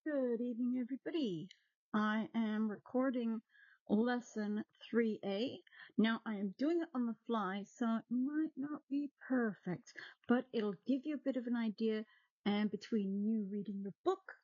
Good evening, everybody. I am recording lesson 3A. Now, I am doing it on the fly, so it might not be perfect, but it'll give you a bit of an idea. And between you reading the book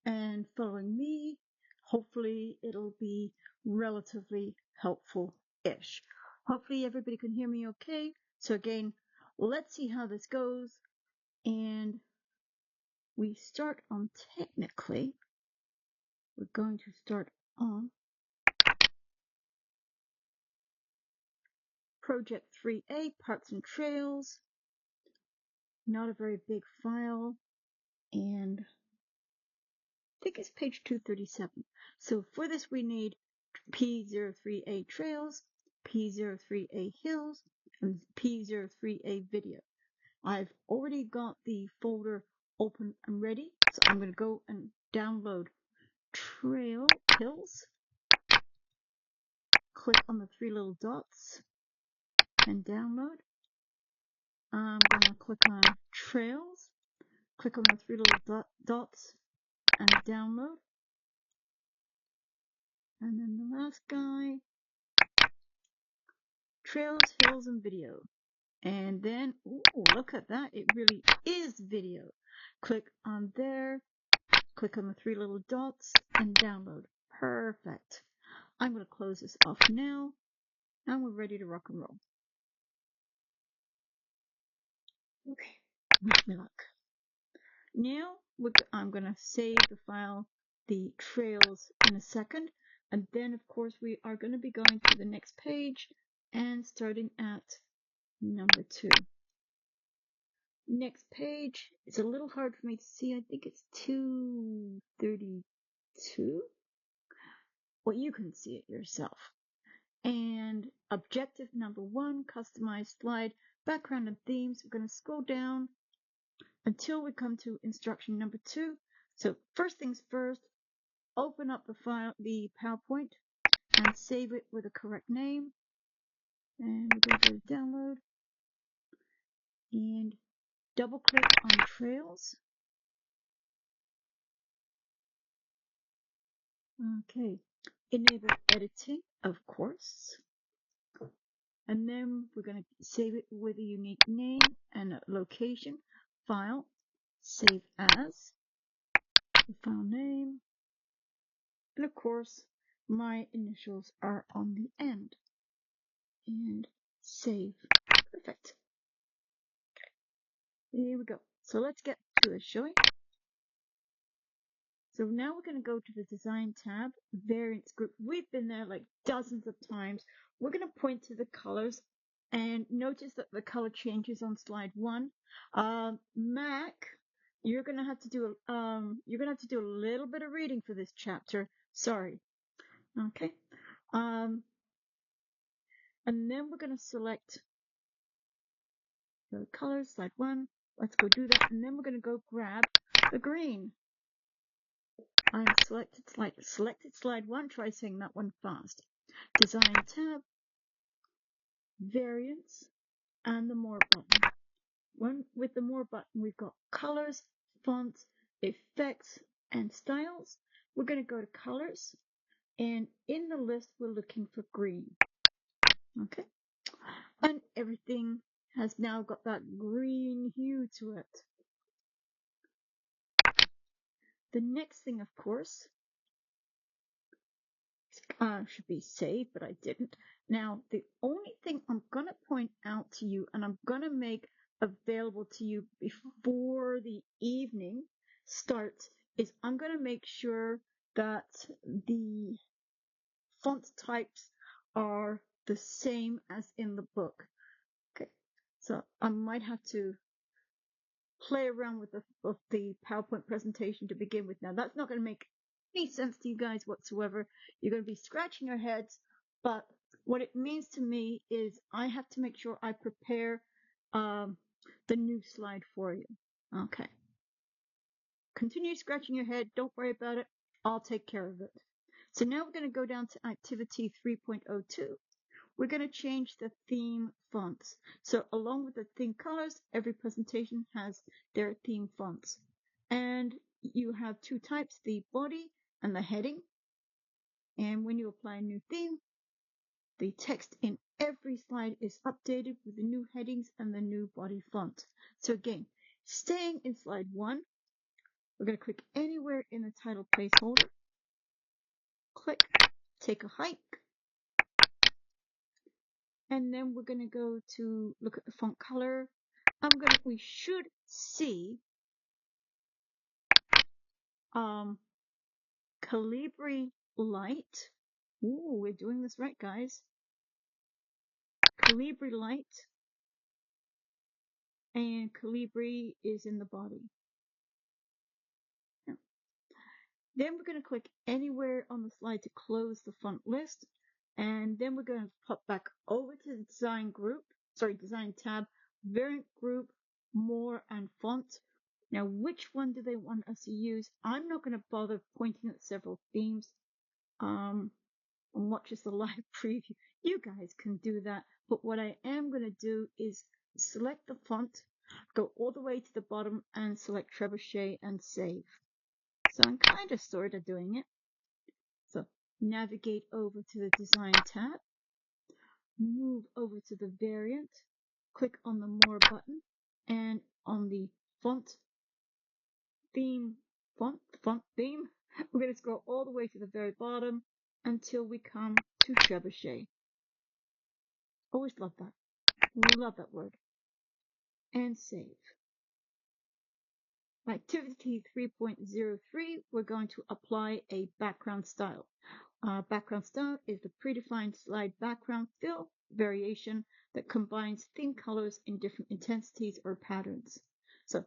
and following me, hopefully it'll be relatively helpful-ish. Hopefully everybody can hear me okay. So again, let's see how this goes. And we start on technically. We're going to start on Project 3A, Parks and Trails. Not a very big file, and I think it's page 237. So for this we need P03A Trails, P03A Hills, and P03A Video. I've already got the folder open and ready, so I'm going to go and download Trail Hills. Click on the three little dots and download. I'm going to click on Trails, click on the three little dots and download. And then the last guy, Trails, Hills, and Video. And then, ooh, look at that, it really is video. Click on there, click on the three little dots and download. Perfect. I'm going to close this off now, and we're ready to rock and roll. Okay, wish me luck. Now, I'm going to save the file, the trails, in a second. And then, of course, we are going to be going to the next page and starting at number 2. Next page is a little hard for me to see. I think it's 232. Well, you can see it yourself. And objective number 1, customize slide, background and themes. We're going to scroll down until we come to instruction number 2. So first things first, open up the file, the PowerPoint, and save it with a correct name. And we're going to go to download and double click on trails. Okay, enable editing, of course. And then we're going to save it with a unique name and a location, file, save as, the file name, and of course my initials are on the end. And save. Perfect. Okay. There we go. So let's get to the showing. So now we're going to go to the Design tab, Variants Group. We've been there like dozens of times. We're going to point to the colors and notice that the color changes on slide 1. Mac, you're going to have to do a little bit of reading for this chapter. Sorry. Okay. And then we're going to select the colors, slide 1. Let's go do that. And then we're going to go grab the green. I'm selected slide 1. Try saying that one fast. Design tab, variants, and the more button. With the more button, we've got colors, fonts, effects, and styles. We're going to go to colors, and in the list, we're looking for green. Okay, and everything has now got that green hue to it. The next thing, of course, should be saved, but I didn't. Now, the only thing I'm going to point out to you, and I'm going to make available to you before the evening starts, is I'm going to make sure that the font types are the same as in the book. Okay, so I might have to play around with the PowerPoint presentation to begin with. Now, that's not going to make any sense to you guys whatsoever. You're going to be scratching your heads, but what it means to me is I have to make sure I prepare the new slide for you. Okay. Continue scratching your head. Don't worry about it. I'll take care of it. So now we're going to go down to activity 3.02. We're going to change the theme fonts. So along with the theme colors, every presentation has their theme fonts. And you have two types, the body and the heading. And when you apply a new theme, the text in every slide is updated with the new headings and the new body font. So again, staying in slide 1, we're going to click anywhere in the title placeholder. Click, take a hike. And then we're going to go to look at the font color. We should see Calibri Light. Ooh, we're doing this right, guys. Calibri Light. And Calibri is in the body. Yeah. Then we're going to click anywhere on the slide to close the font list. And then we're going to pop back over to the design tab, variant group, more, and font. Now, which one do they want us to use? I'm not going to bother pointing at several themes and watch as the live preview. You guys can do that. But what I am going to do is select the font, go all the way to the bottom and select Trebuchet and save. So I'm kind of sort of doing it. So navigate over to the design tab, move over to the variant, click on the more button, and on the font theme, we're going to scroll all the way to the very bottom until we come to Trebuchet. Always love that. Love that word. And save. Activity 3.03, we're going to apply a background style. Background style is the predefined slide background fill variation that combines theme colors in different intensities or patterns. So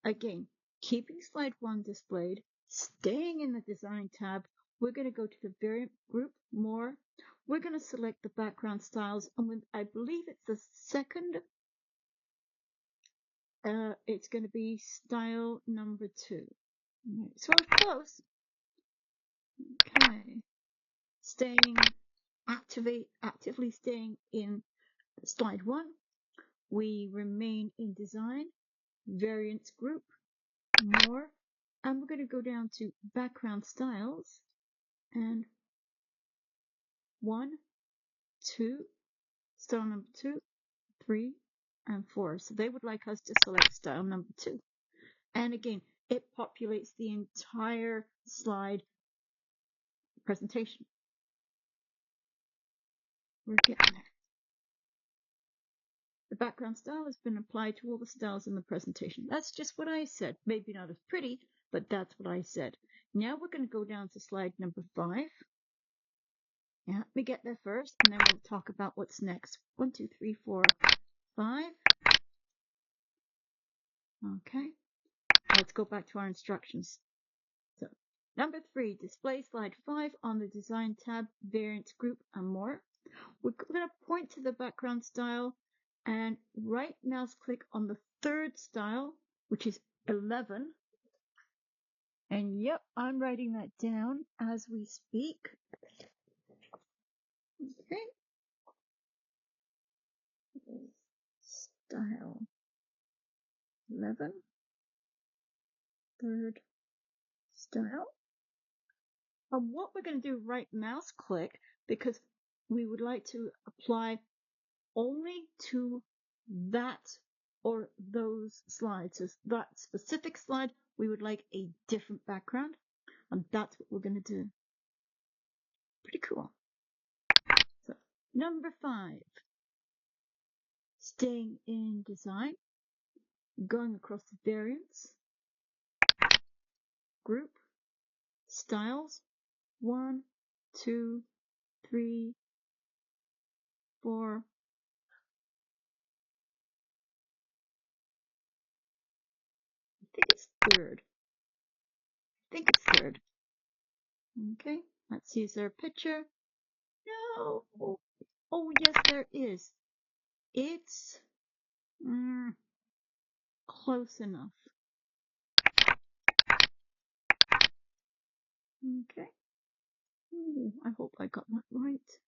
again, keeping slide 1 displayed, staying in the design tab, we're going to go to the variant group, more. We're going to select the background styles, and I believe it's the second. It's going to be style number 2. So close. Okay. Actively staying in slide 1. We remain in design, variants group, more, and we're going to go down to background styles and 1, 2, style number 2, 3, and 4. So they would like us to select style number 2. And again, it populates the entire slide presentation. We're getting there. The background style has been applied to all the styles in the presentation. That's just what I said. Maybe not as pretty, but that's what I said. Now we're going to go down to slide number 5. Yeah, let me get there first, and then we'll talk about what's next. 1, 2, 3, 4, 5. Okay. Let's go back to our instructions. So, number 3, display slide 5 on the design tab, variants group, and more. We're going to point to the background style and right mouse click on the third style, which is 11. And yep, I'm writing that down as we speak. Okay. Style 11. Third style. And what we're going to do, right mouse click, because we would like to apply only to that or those slides. So that specific slide, we would like a different background, and that's what we're going to do. Pretty cool. So, number 5, staying in design, going across the variants, group, styles, 1, 2, 3, 4, I think it's third. Okay, let's use our picture. No. Oh, yes, there is. It's close enough. Okay. Ooh, I hope I got that right.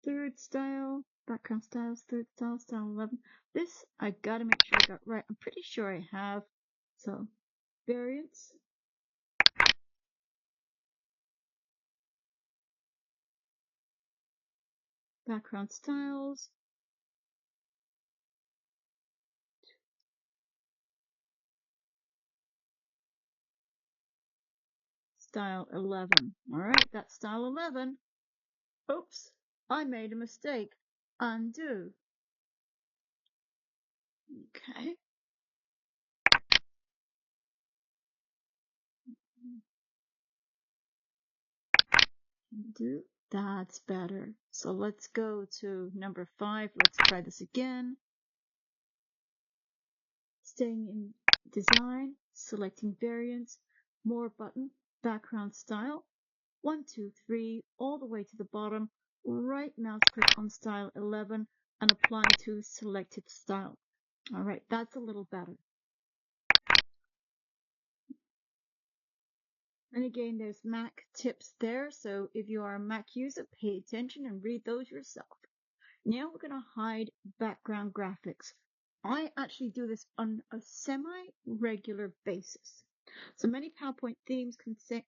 Third style. background styles, third style, style 11. This, I gotta make sure I got right. I'm pretty sure I have. So, variants. Background styles. Style 11. All right, that's style 11. Oops, I made a mistake. Undo. Okay. Undo. That's better. So let's go to number 5. Let's try this again. Staying in design, selecting variants, more button, background style. 1, 2, 3, all the way to the bottom. Right mouse click on style 11 and apply to selected style. All right, that's a little better. And again, there's Mac tips there. So if you are a Mac user, pay attention and read those yourself. Now we're going to hide background graphics. I actually do this on a semi-regular basis. So many PowerPoint themes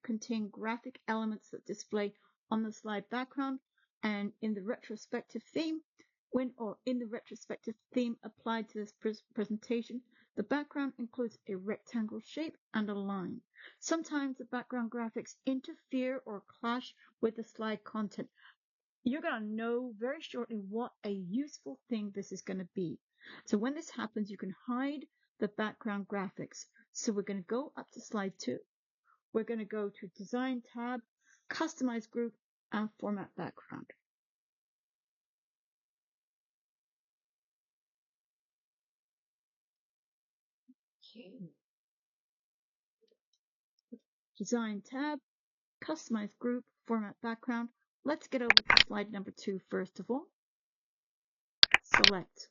contain graphic elements that display on the slide background, and in the retrospective theme, applied to this presentation, the background includes a rectangle shape and a line. Sometimes the background graphics interfere or clash with the slide content. You're going to know very shortly what a useful thing this is going to be. So when this happens, you can hide the background graphics. So we're going to go up to slide 2. We're going to go to Design tab, Customize Group, and Format Background. Okay. Design tab, Customize Group, Format Background. Let's get over to slide number 2 first of all. Select.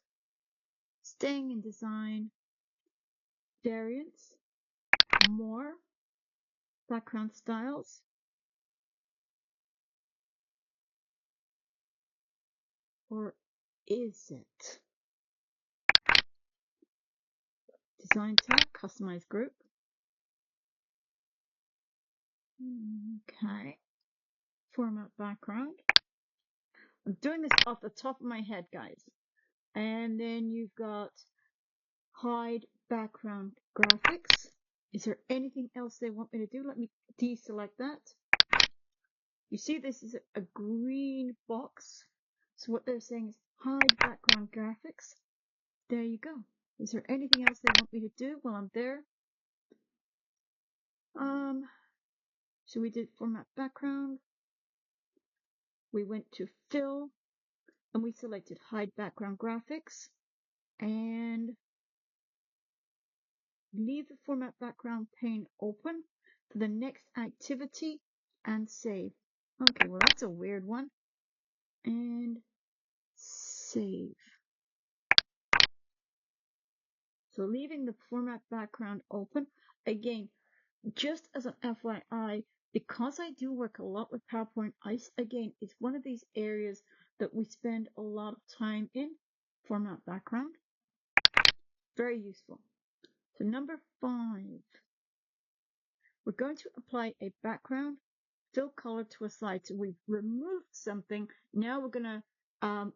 Staying in Design, Variants, More, Background Styles. Or is it? Design tab, Customize Group. Okay. Format Background. I'm doing this off the top of my head, guys. And then you've got Hide Background Graphics. Is there anything else they want me to do? Let me deselect that. You see this is a green box. So what they're saying is hide background graphics. There you go. Is there anything else they want me to do while I'm there? So we did format background. We went to fill and we selected hide background graphics and leave the format background pane open for the next activity and save. Okay, well that's a weird one. And save. So leaving the format background open. Again, just as an FYI, because I do work a lot with PowerPoint, again, it's one of these areas that we spend a lot of time in. Format background. Very useful. So number 5, we're going to apply a background fill color to a slide. So we've removed something. Now we're going to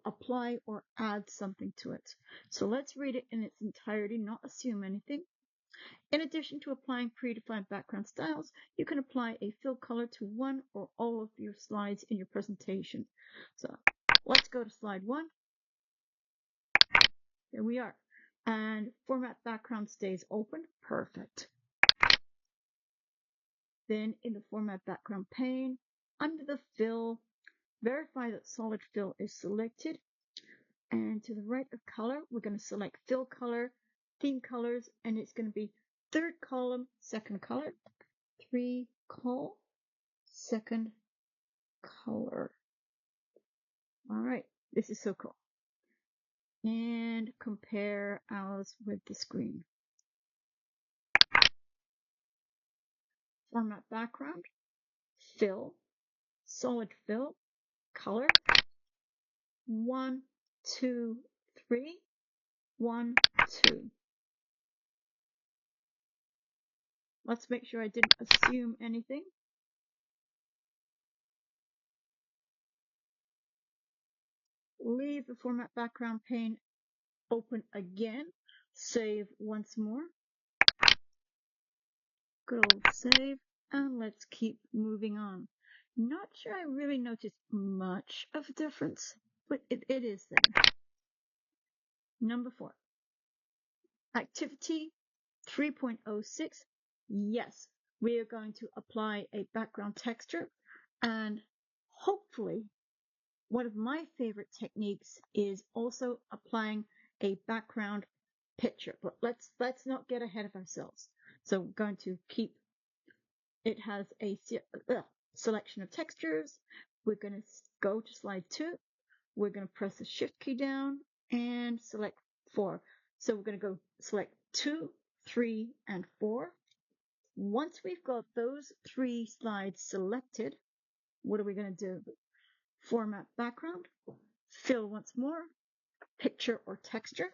apply or add something to it. So let's read it in its entirety, not assume anything. In addition to applying predefined background styles, you can apply a fill color to one or all of your slides in your presentation. So let's go to slide 1. There we are. And format background stays open. Perfect. Then in the format background pane, under the fill, verify that solid fill is selected. And to the right of color, we're going to select fill color, theme colors, and it's going to be third column, second color, 3 col, second color. All right, this is so cool. And compare ours with the screen. Format background, fill, solid fill, color, 1, 2, 3, 1, 2. Let's make sure I didn't assume anything. Leave the format background pane open again. Save once more. Good old save. And let's keep moving on. Not sure I really noticed much of a difference, but it is there. Number 4. Activity 3.06. Yes, we are going to apply a background texture, and hopefully one of my favorite techniques is also applying a background picture. But let's not get ahead of ourselves. So we're going to keep, it has a selection of textures. We're going to go to slide 2. We're going to press the shift key down and select 4. So we're going to go select 2, 3, and 4. Once we've got those 3 slides selected, what are we going to do? Format background, fill once more, picture or texture.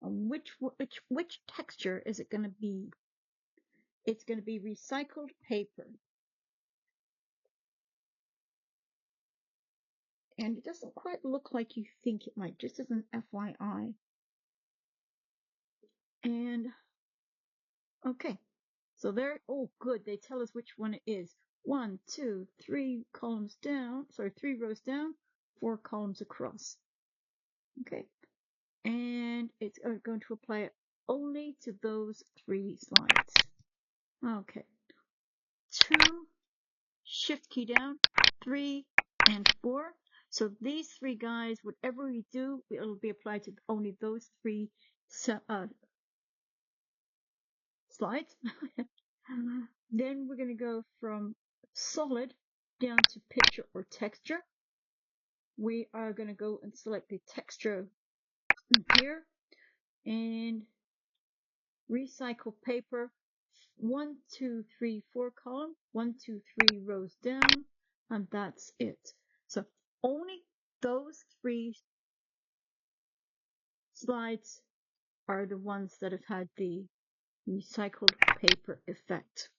And which texture is it going to be? It's going to be recycled paper. And it doesn't quite look like you think it might, just as an FYI. And okay, so there, oh good, they tell us which one it is. 1, 2, 3 columns down, sorry, 3 rows down, 4 columns across. Okay, and it's going to apply it only to those 3 slides. Okay, 2, shift key down, 3, and 4. So these 3 guys, whatever we do, it'll be applied to only those 3 slides. Then we're going to go from solid down to picture or texture. We are going to go and select the texture here and recycle paper. 1, 2, 3, 4 column, 1, 2, 3 rows down, and that's it. So only those 3 slides are the ones that have had the recycled paper effect.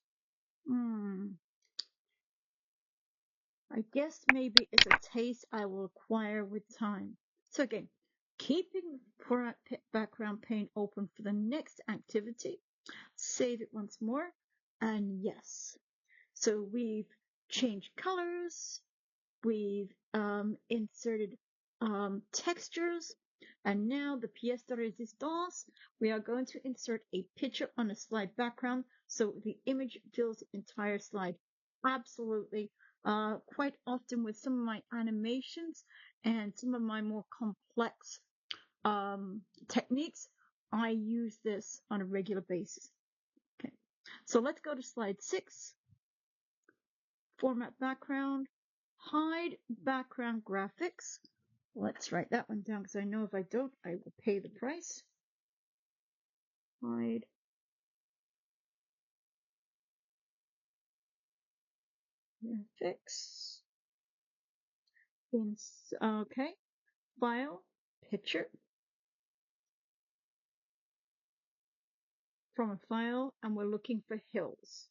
I guess maybe it's a taste I will acquire with time. So again, keeping the background pane open for the next activity, save it once more, and yes. So we've changed colors, we've inserted textures, and now the pièce de résistance, we are going to insert a picture on a slide background so the image fills the entire slide. Absolutely. Quite often with some of my animations and some of my more complex techniques, I use this on a regular basis. Okay, so let's go to slide 6. Format background, hide background graphics. Let's write that one down because I know if I don't, I will pay the price. Hide graphics. Okay, file, picture. From a file, and we're looking for hills.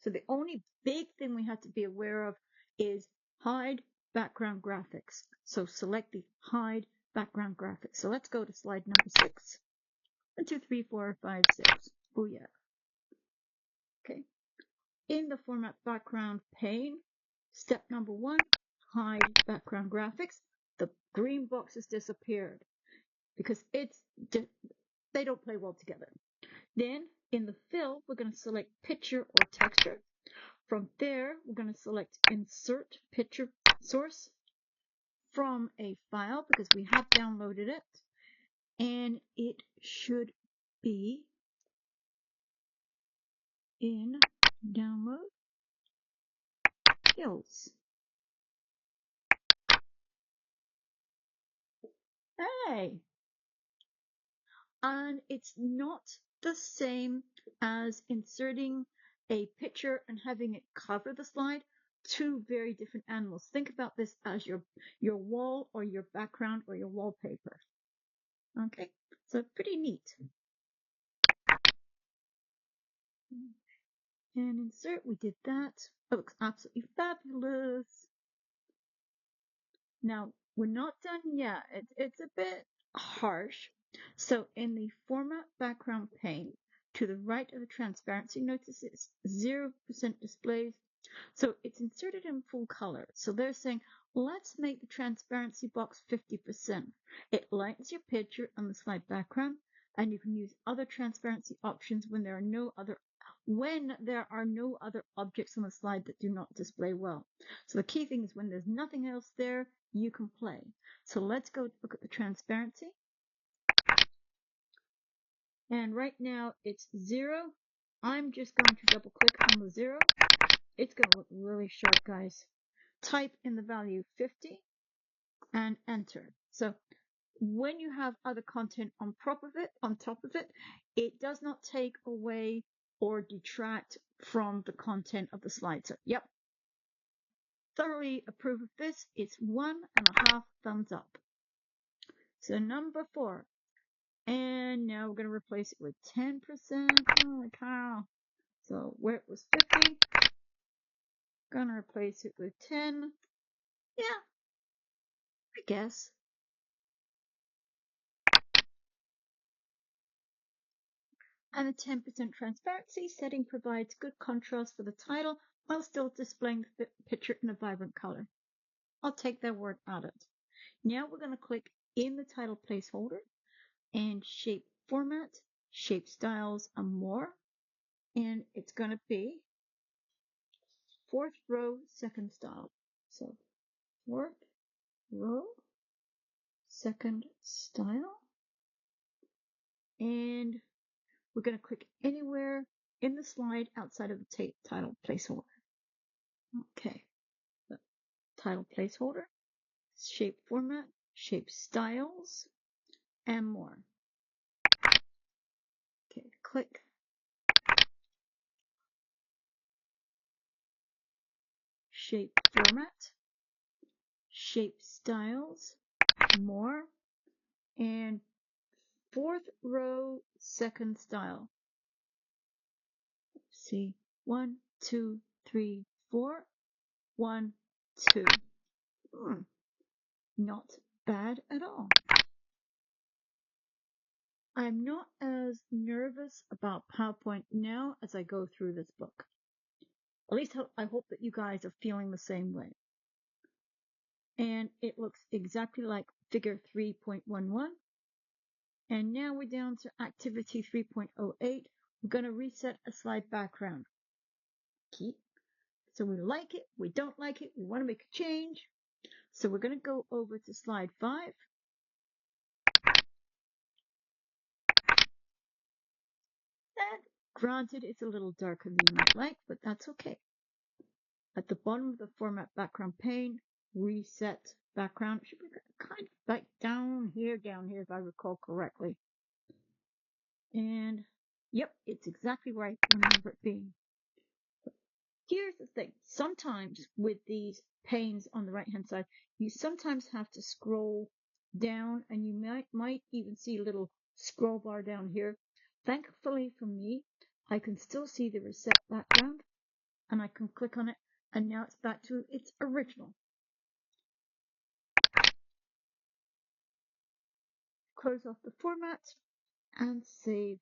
So the only big thing we have to be aware of is hide background graphics. So select the hide background graphics. So let's go to slide number 6. 1, 2, 3, 4, 5, 6. Booyah. Okay. In the format background pane, step number 1, hide background graphics. The green box has disappeared because they don't play well together. Then in the fill, we're going to select picture or texture. From there, we're going to select insert picture source from a file because we have downloaded it, and it should be in download hills. Hey! And it's not the same as inserting a picture and having it cover the slide. two very different animals. Think about this as your wall or your background or your wallpaper. Okay, so pretty neat. And insert, we did that. It looks absolutely fabulous. Now, we're not done yet. It's a bit harsh. So in the format background pane, to the right of the transparency, notice it's 0% displays. So it's inserted in full color. So they're saying, let's make the transparency box 50%. It lightens your picture on the slide background, and you can use other transparency options when there are no other objects on the slide that do not display well. So the key thing is when there's nothing else there, you can play. So let's go look at the transparency. And right now it's 0. I'm just going to double click on the 0. It's going to look really sharp, guys. Type in the value 50 and enter. So when you have other content on top of it, it does not take away or detract from the content of the slide. So, yep, thoroughly approve of this. It's 1.5 thumbs up. So number 4. And now we're going to replace it with 10%. Holy cow. So where it was 50, going to replace it with 10. Yeah, I guess. And the 10% transparency setting provides good contrast for the title while still displaying the picture in a vibrant color. I'll take their word at it. Now we're going to click in the title placeholder and shape format, shape styles, and more. And it's going to be 4th row, 2nd style. So 4th row, 2nd style. And we're going to click anywhere in the slide outside of the title placeholder. Okay. So, title placeholder, shape format, shape styles, and more. Okay, click. Shape format, shape styles, more, and 4th row, 2nd style. Let's see, 1, 2, 3, 4, 1, 2. Not bad at all. I'm not as nervous about PowerPoint now as I go through this book. At least I hope that you guys are feeling the same way. And it looks exactly like figure 3.11. And now we're down to activity 3.08. We're going to reset a slide background. Key. So we like it, we don't like it, we want to make a change. So we're going to go over to slide 5. And granted, it's a little darker than you might like, but that's okay. At the bottom of the format background pane, reset background. It should be kind of like down here, if I recall correctly. And yep, it's exactly where I remember it being. But here's the thing. Sometimes with these panes on the right-hand side, you sometimes have to scroll down, and you might even see a little scroll bar down here. Thankfully for me, I can still see the reset background, and I can click on it, and now it's back to its original. Close off the format and save.